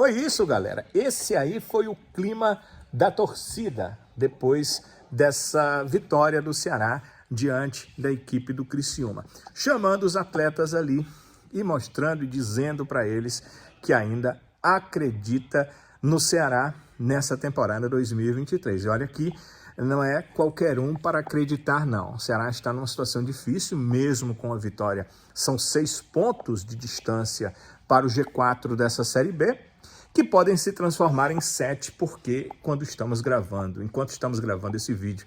Foi isso, galera. Esse aí foi o clima da torcida depois dessa vitória do Ceará diante da equipe do Criciúma. Chamando os atletas ali e mostrando e dizendo para eles que ainda acredita no Ceará nessa temporada 2023. E olha que não é qualquer um para acreditar, não. O Ceará está numa situação difícil, mesmo com a vitória. São 6 pontos de distância para o G4 dessa Série B, que podem se transformar em 7, porque enquanto estamos gravando esse vídeo,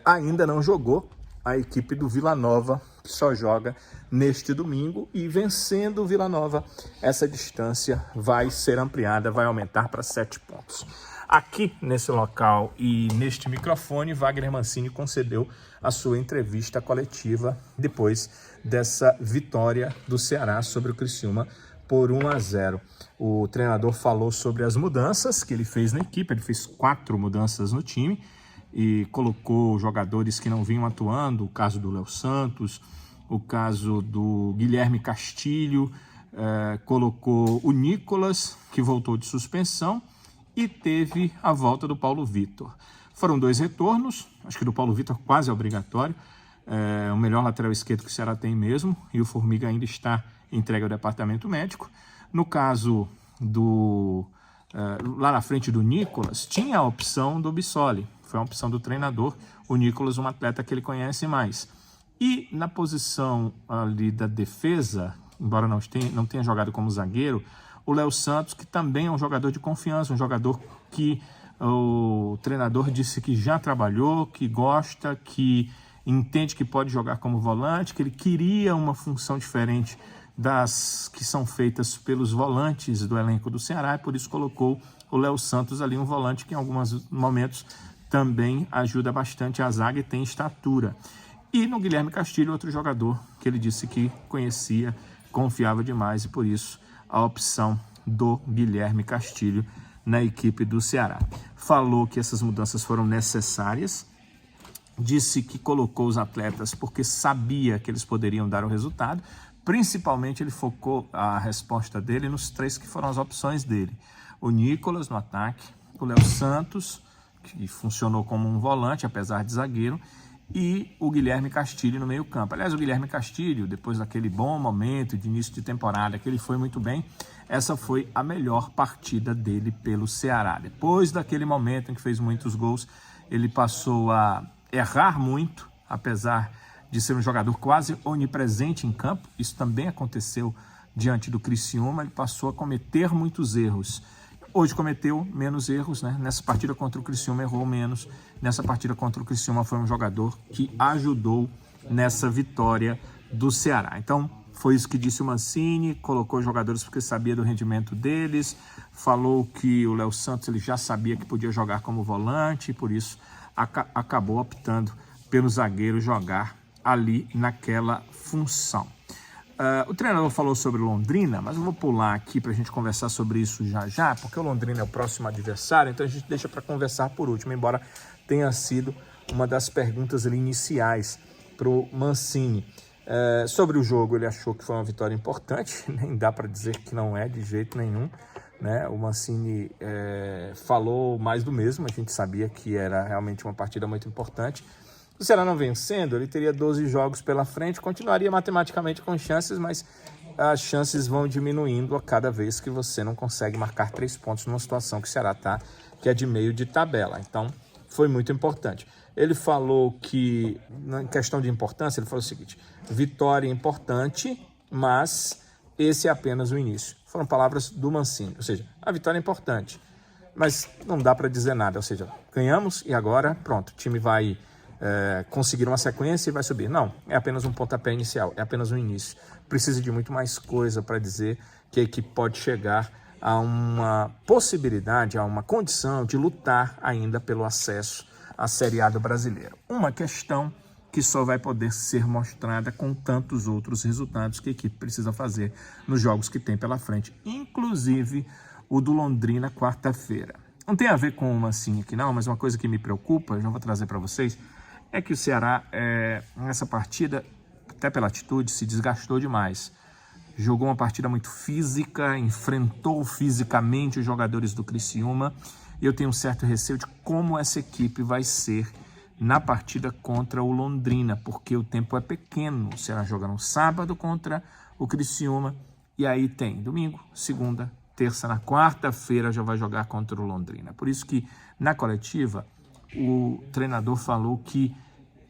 ainda não jogou a equipe do Vila Nova, que só joga neste domingo, e vencendo o Vila Nova, essa distância vai ser ampliada, vai aumentar para 7 pontos. Aqui nesse local e neste microfone, Wagner Mancini concedeu a sua entrevista coletiva depois dessa vitória do Ceará sobre o Criciúma por 1-0. O treinador falou sobre as mudanças que ele fez na equipe. Ele fez 4 mudanças no time e colocou jogadores que não vinham atuando, o caso do Léo Santos, o caso do Guilherme Castilho, colocou o Nicolas, que voltou de suspensão, e teve a volta do Paulo Vitor. Foram 2 retornos, acho que do Paulo Vitor quase obrigatório, o melhor lateral esquerdo que o Ceará tem mesmo, e o Formiga ainda está entregue ao departamento médico. No caso lá na frente do Nicolas, tinha a opção do Bissoli, foi uma opção do treinador, o Nicolas, um atleta que ele conhece mais. E na posição ali da defesa, embora não tenha jogado como zagueiro, o Léo Santos, que também é um jogador de confiança, um jogador que o treinador disse que já trabalhou, que gosta, que entende que pode jogar como volante, que ele queria uma função diferente das que são feitas pelos volantes do elenco do Ceará, e por isso colocou o Léo Santos ali, um volante que em alguns momentos também ajuda bastante a zaga e tem estatura. E no Guilherme Castilho, outro jogador que ele disse que conhecia, confiava demais, e por isso a opção do Guilherme Castilho na equipe do Ceará. Falou que essas mudanças foram necessárias, disse que colocou os atletas porque sabia que eles poderiam dar o resultado. Principalmente ele focou a resposta dele nos 3 que foram as opções dele. O Nicolas no ataque, o Léo Santos, que funcionou como um volante, apesar de zagueiro, e o Guilherme Castilho no meio campo. Aliás, o Guilherme Castilho, depois daquele bom momento de início de temporada, que ele foi muito bem, essa foi a melhor partida dele pelo Ceará. Depois daquele momento em que fez muitos gols, ele passou a errar muito, apesar de ser um jogador quase onipresente em campo. Isso também aconteceu diante do Criciúma, ele passou a cometer muitos erros. Hoje cometeu menos erros, né? Nessa partida contra o Criciúma errou menos. Nessa partida contra o Criciúma foi um jogador que ajudou nessa vitória do Ceará. Então, foi isso que disse o Mancini, colocou os jogadores porque sabia do rendimento deles, falou que o Léo Santos ele já sabia que podia jogar como volante, e por isso acabou optando pelo zagueiro jogar ali naquela função. O treinador falou sobre Londrina, mas eu vou pular aqui para a gente conversar sobre isso já, porque o Londrina é o próximo adversário, então a gente deixa para conversar por último, embora tenha sido uma das perguntas ali iniciais para o Mancini. Sobre o jogo, ele achou que foi uma vitória importante, nem dá para dizer que não é de jeito nenhum, né? O Mancini falou mais do mesmo, a gente sabia que era realmente uma partida muito importante. Se o Ceará não vencendo, ele teria 12 jogos pela frente, continuaria matematicamente com chances, mas as chances vão diminuindo a cada vez que você não consegue marcar 3 pontos numa situação que o Ceará está, que é de meio de tabela. Então, foi muito importante. Ele falou que, na questão de importância, ele falou o seguinte: vitória importante, mas esse é apenas o início. Foram palavras do Mancini, ou seja, a vitória é importante, mas não dá para dizer nada, ou seja, ganhamos e agora, pronto, o time vai conseguir uma sequência e vai subir. Não, é apenas um pontapé inicial, é apenas um início. Precisa de muito mais coisa para dizer que a equipe pode chegar a uma possibilidade, a uma condição de lutar ainda pelo acesso à Série A do Brasileiro. Uma questão que só vai poder ser mostrada com tantos outros resultados que a equipe precisa fazer nos jogos que tem pela frente, inclusive o do Londrina quarta-feira. Não tem a ver com o Mancini aqui não, mas uma coisa que me preocupa, eu já vou trazer para vocês, é que o Ceará, nessa partida, até pela atitude, se desgastou demais. jogou uma partida muito física, enfrentou fisicamente os jogadores do Criciúma, e eu tenho um certo receio de como essa equipe vai ser na partida contra o Londrina, porque o tempo é pequeno. O Ceará joga no sábado contra o Criciúma, e aí tem domingo, segunda, terça, na quarta-feira já vai jogar contra o Londrina. Por isso que na coletiva o treinador falou que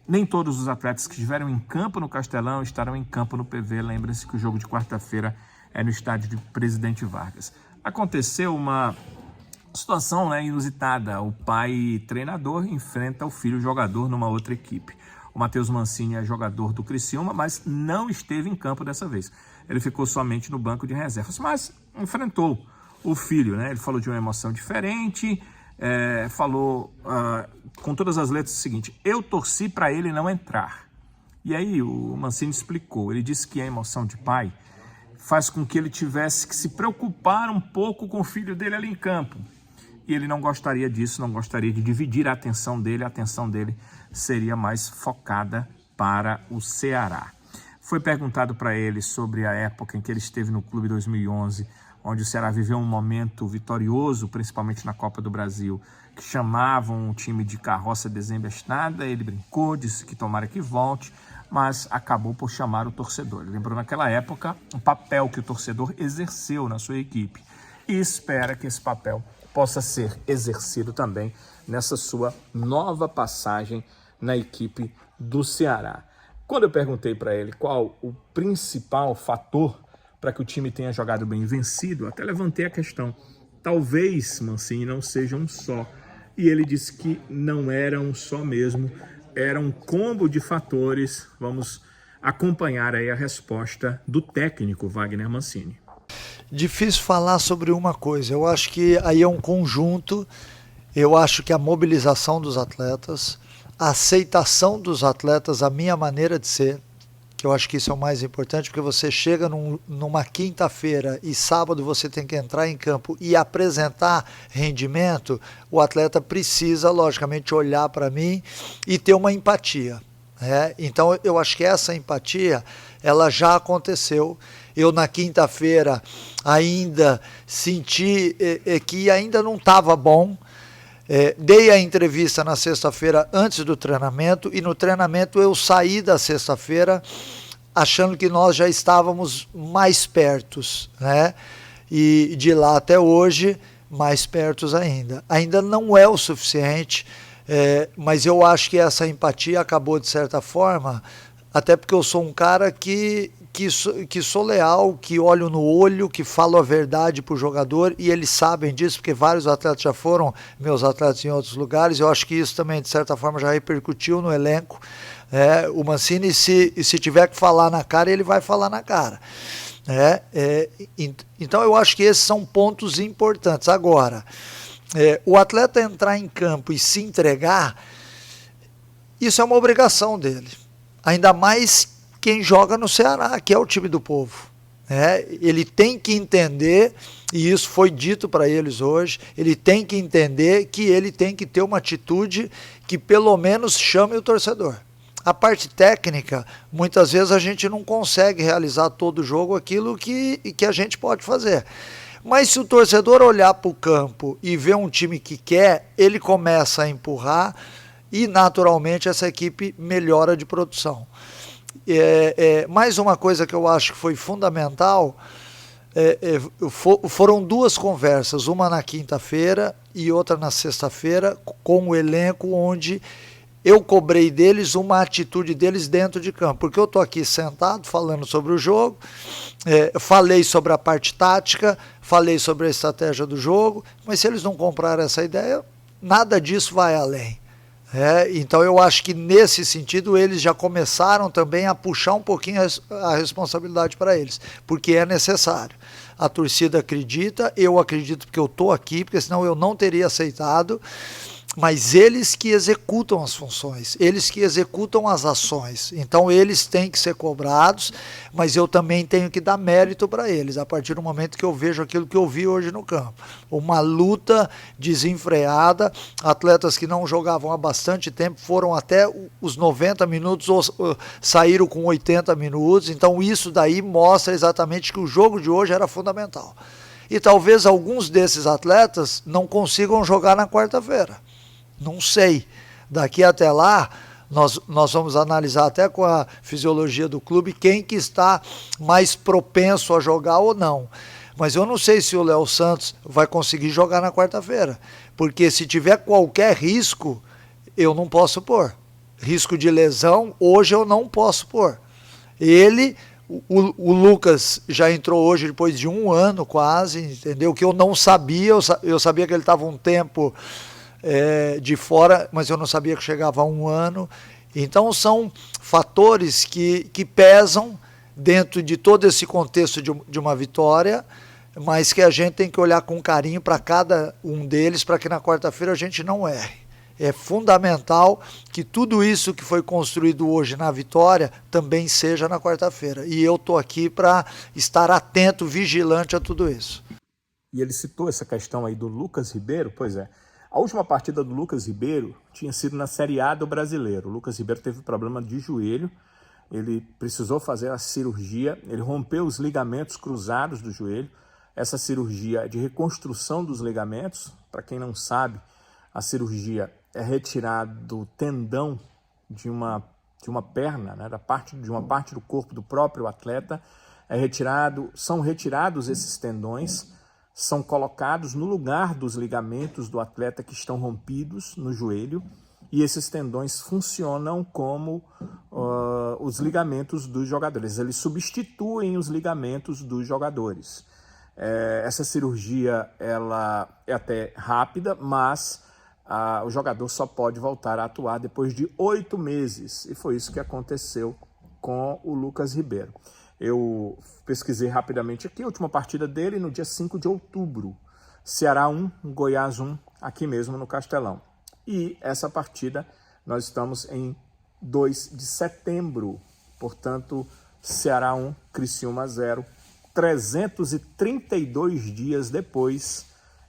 nem todos os atletas que estiveram em campo no Castelão estarão em campo no PV. Lembre-se que o jogo de quarta-feira é no estádio de Presidente Vargas. Aconteceu uma situação, né, inusitada. O pai treinador enfrenta o filho jogador numa outra equipe. O Matheus Mancini é jogador do Criciúma, mas não esteve em campo dessa vez. Ele ficou somente no banco de reservas, mas enfrentou o filho, né? Ele falou de uma emoção diferente, falou com todas as letras o seguinte: eu torci para ele não entrar. E aí o Mancini explicou, ele disse que a emoção de pai faz com que ele tivesse que se preocupar um pouco com o filho dele ali em campo. E ele não gostaria disso, não gostaria de dividir a atenção dele seria mais focada para o Ceará. Foi perguntado para ele sobre a época em que ele esteve no clube 2011, onde o Ceará viveu um momento vitorioso, principalmente na Copa do Brasil, que chamavam o time de carroça desembestada. Ele brincou, disse que tomara que volte, mas acabou por chamar o torcedor. Ele lembrou naquela época o papel que o torcedor exerceu na sua equipe e espera que esse papel possa ser exercido também nessa sua nova passagem na equipe do Ceará. Quando eu perguntei para ele qual o principal fator para que o time tenha jogado bem e vencido, até levantei a questão. Talvez, Mancini, não seja um só. E ele disse que não era um só mesmo, era um combo de fatores. Vamos acompanhar aí a resposta do técnico Wagner Mancini. Difícil falar sobre uma coisa. Eu acho que aí é um conjunto. Eu acho que a mobilização dos atletas, a aceitação dos atletas, a minha maneira de ser, que eu acho que isso é o mais importante, porque você chega numa quinta-feira e sábado você tem que entrar em campo e apresentar rendimento, o atleta precisa, logicamente, olhar para mim e ter uma empatia. Então, eu acho que essa empatia, ela já aconteceu. Eu, na quinta-feira, ainda senti que ainda não estava bom. Dei a entrevista na sexta-feira antes do treinamento, e no treinamento eu saí da sexta-feira achando que nós já estávamos mais pertos, né? E de lá até hoje, mais pertos ainda. Ainda não é o suficiente, mas eu acho que essa empatia acabou, de certa forma, até porque eu sou um cara que sou leal, que olho no olho, que falo a verdade para o jogador, e eles sabem disso, porque vários atletas já foram meus atletas em outros lugares. Eu acho que isso também, de certa forma, já repercutiu no elenco. O Mancini, se tiver que falar na cara, ele vai falar na cara. Então eu acho que esses são pontos importantes. Agora, o atleta entrar em campo e se entregar, isso é uma obrigação dele. Ainda mais quem joga no Ceará, que é o time do povo. Ele tem que entender, e isso foi dito para eles hoje, ele tem que entender que ele tem que ter uma atitude que pelo menos chame o torcedor. A parte técnica, muitas vezes a gente não consegue realizar todo jogo aquilo que a gente pode fazer. Mas se o torcedor olhar para o campo e ver um time que quer, ele começa a empurrar e naturalmente essa equipe melhora de produção. Mais uma coisa que eu acho que foi fundamental, foram duas conversas, uma na quinta-feira e outra na sexta-feira, com o elenco, onde eu cobrei deles uma atitude deles dentro de campo, porque eu estou aqui sentado falando sobre o jogo, falei sobre a parte tática, falei sobre a estratégia do jogo, mas se eles não comprarem essa ideia, nada disso vai além. Então eu acho que nesse sentido eles já começaram também a puxar um pouquinho a responsabilidade para eles, porque é necessário. A torcida acredita, eu acredito porque eu estou aqui, porque senão eu não teria aceitado. mas eles que executam as funções, eles que executam as ações. Então eles têm que ser cobrados, mas eu também tenho que dar mérito para eles, a partir do momento que eu vejo aquilo que eu vi hoje no campo. Uma luta desenfreada, atletas que não jogavam há bastante tempo, foram até os 90 minutos, ou saíram com 80 minutos, então isso daí mostra exatamente que o jogo de hoje era fundamental. E talvez alguns desses atletas não consigam jogar na quarta-feira. Não sei. Daqui até lá, nós vamos analisar até com a fisiologia do clube quem que está mais propenso a jogar ou não. Mas eu não sei se o Léo Santos vai conseguir jogar na quarta-feira. Porque se tiver qualquer risco, eu não posso pôr. Risco de lesão, hoje eu não posso pôr. O Lucas já entrou hoje depois de 1 ano quase, entendeu? Que eu não sabia, eu sabia que ele estava um tempo de fora, mas eu não sabia que chegava a 1 ano. Então são fatores que pesam dentro de todo esse contexto de uma vitória, mas que a gente tem que olhar com carinho para cada um deles, para que na quarta-feira a gente não erre. É fundamental que tudo isso que foi construído hoje na vitória também seja na quarta-feira. E eu estou aqui para estar atento, vigilante a tudo isso. E ele citou essa questão aí do Lucas Ribeiro. Pois é, a última partida do Lucas Ribeiro tinha sido na Série A do Brasileiro. O Lucas Ribeiro teve problema de joelho, ele precisou fazer a cirurgia, ele rompeu os ligamentos cruzados do joelho. Essa cirurgia é de reconstrução dos ligamentos. Para quem não sabe, a cirurgia é retirado o tendão de uma perna, né, de uma parte do corpo do próprio atleta, são retirados esses tendões, são colocados no lugar dos ligamentos do atleta que estão rompidos no joelho, e esses tendões funcionam como os ligamentos dos jogadores, eles substituem os ligamentos dos jogadores. Essa cirurgia ela é até rápida, mas o jogador só pode voltar a atuar depois de 8 meses. E foi isso que aconteceu com o Lucas Ribeiro. Eu pesquisei rapidamente aqui, a última partida dele no dia 5 de outubro. Ceará 1, Goiás 1, aqui mesmo no Castelão. E essa partida nós estamos em 2 de setembro. Portanto, Ceará 1, Criciúma 0. 332 dias depois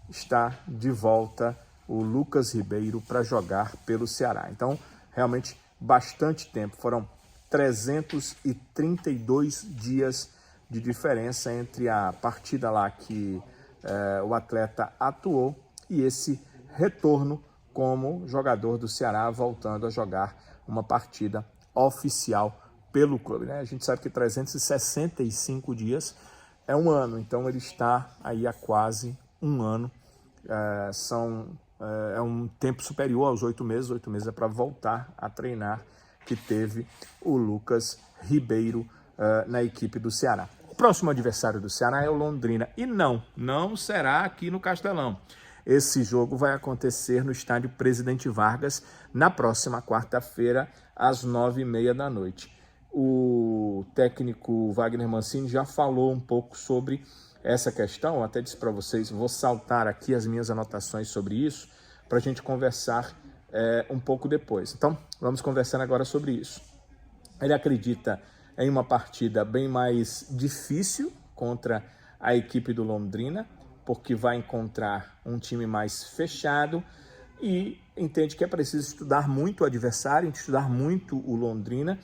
está de volta o Lucas Ribeiro para jogar pelo Ceará. Então, realmente, bastante tempo. Foram 332 dias de diferença entre a partida lá que o atleta atuou e esse retorno como jogador do Ceará, voltando a jogar uma partida oficial pelo clube, né? A gente sabe que 365 dias é 1 ano, então ele está aí há quase 1 ano. É um tempo superior aos 8 meses. 8 meses é para voltar a treinar, que teve o Lucas Ribeiro na equipe do Ceará. O próximo adversário do Ceará é o Londrina. E não será aqui no Castelão. Esse jogo vai acontecer no estádio Presidente Vargas na próxima quarta-feira, às 9h30 da noite. O técnico Wagner Mancini já falou um pouco sobre essa questão, eu até disse para vocês, vou saltar aqui as minhas anotações sobre isso, para a gente conversar um pouco depois. Então, vamos conversar agora sobre isso. Ele acredita em uma partida bem mais difícil contra a equipe do Londrina, porque vai encontrar um time mais fechado e entende que é preciso estudar muito o adversário, estudar muito o Londrina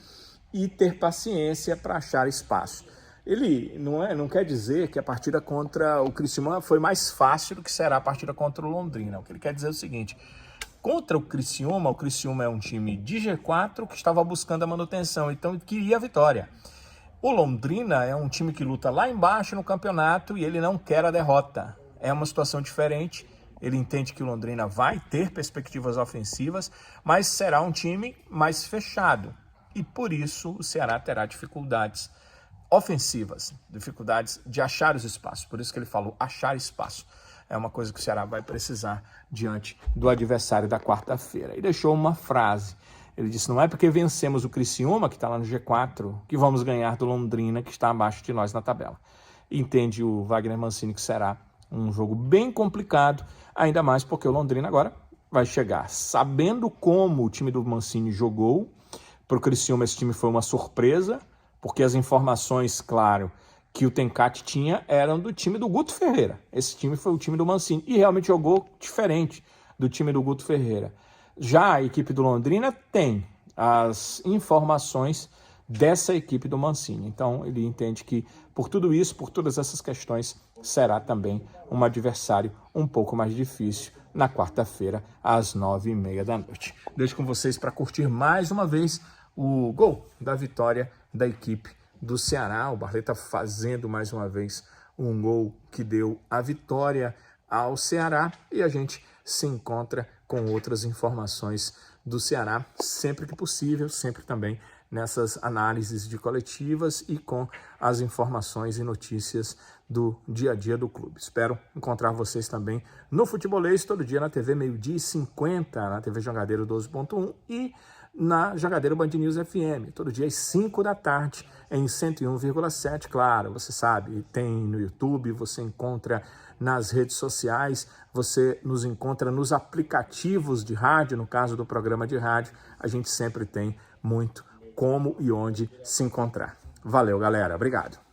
e ter paciência para achar espaço. Ele não quer dizer que a partida contra o Criciúma foi mais fácil do que será a partida contra o Londrina. O que ele quer dizer é o seguinte: contra o Criciúma é um time de G4 que estava buscando a manutenção, então queria a vitória. O Londrina é um time que luta lá embaixo no campeonato e ele não quer a derrota. É uma situação diferente. Ele entende que o Londrina vai ter perspectivas ofensivas, mas será um time mais fechado. E por isso o Ceará terá dificuldades ofensivas, dificuldades de achar os espaços. Por isso que ele falou achar espaço. É uma coisa que o Ceará vai precisar diante do adversário da quarta-feira. E deixou uma frase. Ele disse: não é porque vencemos o Criciúma, que está lá no G4, que vamos ganhar do Londrina, que está abaixo de nós na tabela. Entende o Wagner Mancini que será um jogo bem complicado, ainda mais porque o Londrina agora vai chegar sabendo como o time do Mancini jogou. Para o Criciúma esse time foi uma surpresa, porque as informações, claro, que o Tencati tinha eram do time do Guto Ferreira. Esse time foi o time do Mancini e realmente jogou diferente do time do Guto Ferreira. Já a equipe do Londrina tem as informações dessa equipe do Mancini. Então ele entende que por tudo isso, por todas essas questões, será também um adversário um pouco mais difícil na quarta-feira, às 9h30. Deixo com vocês para curtir mais uma vez o gol da vitória da equipe do Ceará. O Barleta fazendo mais uma vez um gol que deu a vitória ao Ceará, e a gente se encontra com outras informações do Ceará sempre que possível, sempre também nessas análises de coletivas e com as informações e notícias do dia a dia do clube. Espero encontrar vocês também no Futebolês, todo dia na TV 12h50, na TV Jangadeiro 12.1 e na Jangadeiro Band News FM, todo dia às 5 da tarde em 101,7, claro, você sabe, tem no YouTube, você encontra nas redes sociais, você nos encontra nos aplicativos de rádio, no caso do programa de rádio, a gente sempre tem muito como e onde se encontrar. Valeu, galera, obrigado.